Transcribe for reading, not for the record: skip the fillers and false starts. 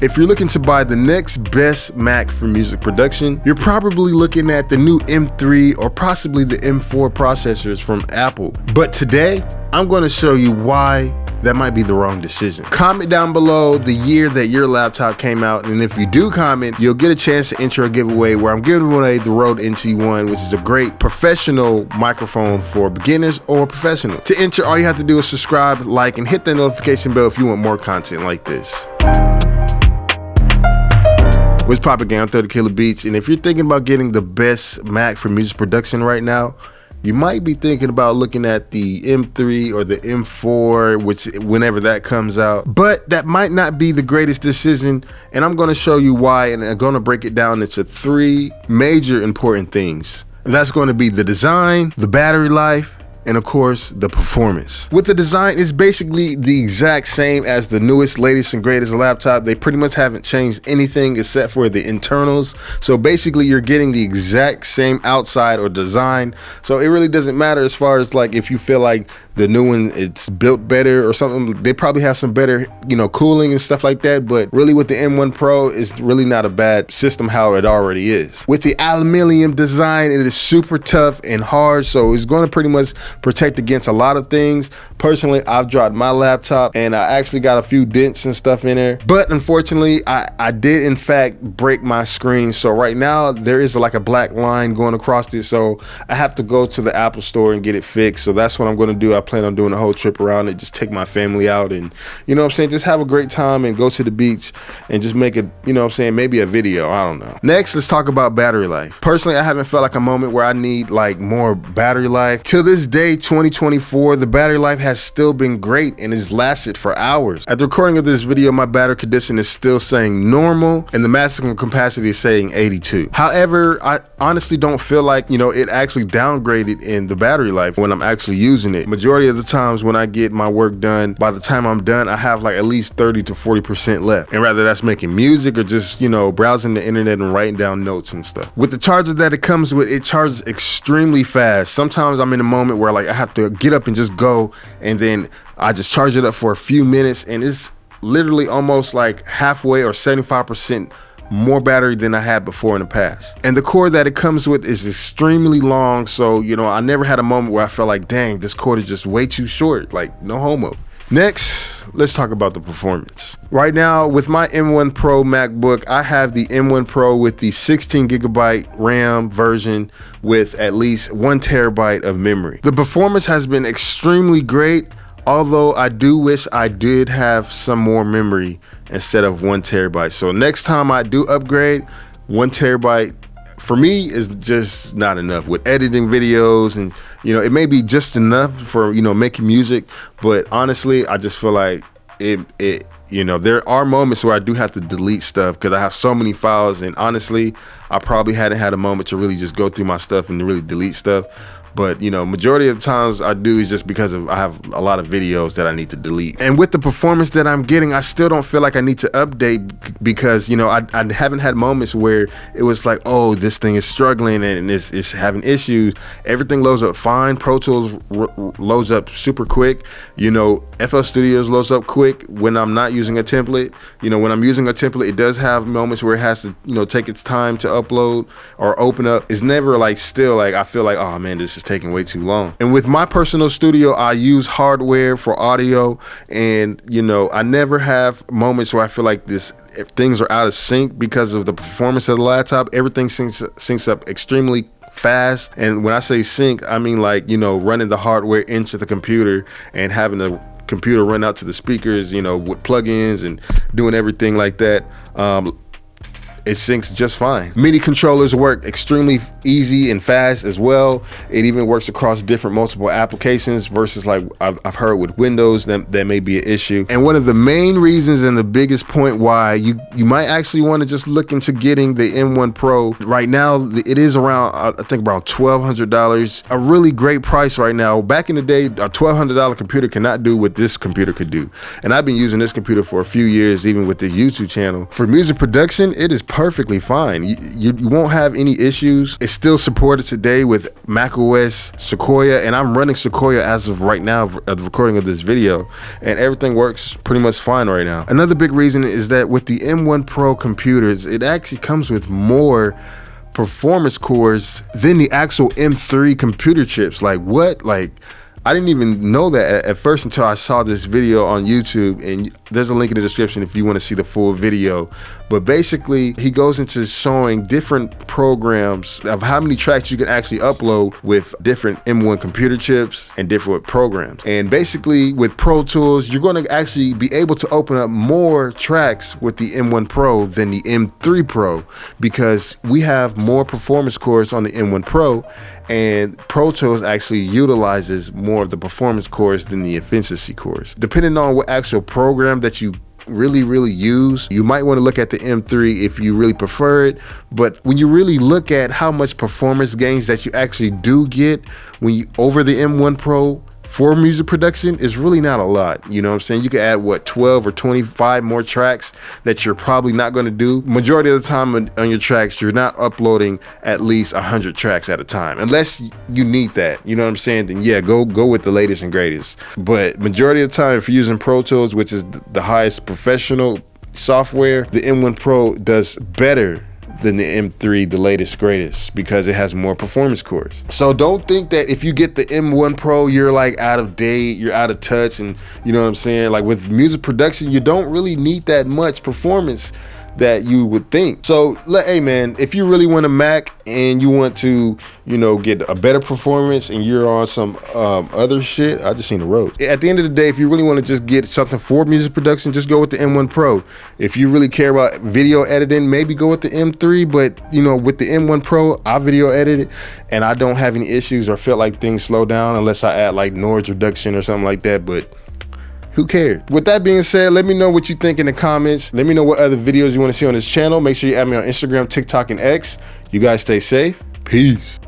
If you're looking to buy the next best Mac for music production, you're probably looking at the new M3 or possibly the M4 processors from Apple. But today, I'm going to show you why that might be the wrong decision. Comment down below the year that your laptop came out, and if you do comment, you'll get a chance to enter a giveaway where I'm giving away the Rode NT1, which is a great professional microphone for beginners or professional. To enter, all you have to do is subscribe, like, and hit the notification bell if you want more content like this. What's poppin', gang? I'm 30 Killer Beats, and if you're thinking about getting the best Mac for music production right now, you might be thinking about looking at the M3 or the M4, which whenever that comes out, but that might not be the greatest decision, and I'm gonna show you why, and I'm gonna break it down into 3 major important things. That's gonna be the design, the battery life, and of course, the performance. With the design, it's basically the exact same as the newest, latest, and greatest laptop. They pretty much haven't changed anything except for the internals. So basically, you're getting the exact same outside or design. So it really doesn't matter as far as like if you feel like the new one, it's built better or something. They probably have some better, cooling and stuff like that. But really with the M1 Pro, it's really not a bad system how it already is. With the aluminum design, it is super tough and hard. So it's going to pretty much protect against a lot of things. Personally, I've dropped my laptop and I actually got a few dents and stuff in there. But unfortunately, I did in fact break my screen. So right now there is like a black line going across it. So I have to go to the Apple store and get it fixed. So that's what I'm going to do. I plan on doing a whole trip around it, just take my family out and, just have a great time and go to the beach and just make it, maybe a video. I don't know. Next, let's talk about battery life. Personally, I haven't felt like a moment where I need like more battery life. Till this day, 2024, the battery life has still been great and has lasted for hours. At the recording of this video, my battery condition is still saying normal and the maximum capacity is saying 82. However, I honestly don't feel like, it actually downgraded in the battery life when I'm actually using it. Majority of the times when I get my work done, by the time I'm done, I have like at least 30 to 40% left. And rather that's making music or just, browsing the internet and writing down notes and stuff. With the charger that it comes with, it charges extremely fast. Sometimes I'm in a moment where like I have to get up and just go, and then I just charge it up for a few minutes, and it's literally almost like halfway or 75% more battery than I had before in the past. And the cord that it comes with is extremely long, so I never had a moment where I felt like, dang, this cord is just way too short, like no homo. Next, let's talk about the performance. Right now, with my M1 Pro MacBook, I have the M1 Pro with the 16GB RAM version with at least 1 terabyte of memory. The performance has been extremely great, although I do wish I did have some more memory instead of 1 terabyte. So next time I do upgrade, 1 terabyte for me is just not enough. With editing videos and, it may be just enough for, making music, but honestly, I just feel like there are moments where I do have to delete stuff because I have so many files, and honestly, I probably hadn't had a moment to really just go through my stuff and really delete stuff. But, majority of the times I do is just because I have a lot of videos that I need to delete. And with the performance that I'm getting, I still don't feel like I need to update because, I haven't had moments where it was like, oh, this thing is struggling and it's having issues. Everything loads up fine. Pro Tools loads up super quick. FL Studios loads up quick when I'm not using a template. When I'm using a template, it does have moments where it has to, take its time to upload or open up. It's never like still like I feel like, oh man, this is taking way too long. And with my personal studio, I use hardware for audio, and I never have moments where I feel like if things are out of sync because of the performance of the laptop. Everything syncs up extremely fast, and when I say sync, I mean like running the hardware into the computer and having the computer run out to the speakers, with plugins and doing everything like that. It syncs just fine. MIDI controllers work extremely easy and fast as well. It even works across different multiple applications versus like I've heard with Windows that may be an issue. And one of the main reasons and the biggest point why you might actually want to just look into getting the M1 Pro right now, it is around, I think around $1,200, a really great price right now. Back in the day, a $1,200 computer cannot do what this computer could do. And I've been using this computer for a few years, even with the YouTube channel. For music production, it is perfectly fine. You won't have any issues. It's still supported today with macOS Sequoia, and I'm running Sequoia as of right now at the recording of this video, and everything works pretty much fine right now. Another big reason is that with the M1 Pro computers, it actually comes with more performance cores than the actual M3 computer chips. Like what? Like, I didn't even know that at first until I saw this video on YouTube, and there's a link in the description if you want to see the full video. But basically, he goes into showing different programs of how many tracks you can actually upload with different M1 computer chips and different programs. And basically, with Pro Tools, you're going to actually be able to open up more tracks with the M1 Pro than the M3 Pro, because we have more performance cores on the M1 Pro, and Pro Tools actually utilizes more of the performance cores than the efficiency cores. Depending on what actual program that you really use, you might want to look at the M3 if you really prefer it. But when you really look at how much performance gains that you actually do get when you over the M1 Pro for music production, is really not a lot. You know what I'm saying? You can add what, 12 or 25 more tracks that you're probably not going to do. Majority of the time on your tracks, you're not uploading at least 100 tracks at a time, unless you need that. You know what I'm saying? Then yeah, go with the latest and greatest. But majority of the time, if you're using Pro Tools, which is the highest professional software, the M1 Pro does better than the M3, the latest greatest, because it has more performance cores. So don't think that if you get the M1 Pro, you're like out of date, you're out of touch, and you know what I'm saying? Like with music production, you don't really need that much performance that you would think. So hey man, if you really want a Mac and you want to, you know, get a better performance and you're on some other shit, I just seen the road. At the end of the day, if you really want to just get something for music production, just go with the M1 Pro. If you really care about video editing, maybe go with the M3, but you know, with the M1 Pro, I video edited and I don't have any issues or feel like things slow down unless I add like noise reduction or something like that, but who cares? With that being said, let me know what you think in the comments. Let me know what other videos you want to see on this channel. Make sure you add me on Instagram, TikTok, and X. You guys stay safe. Peace.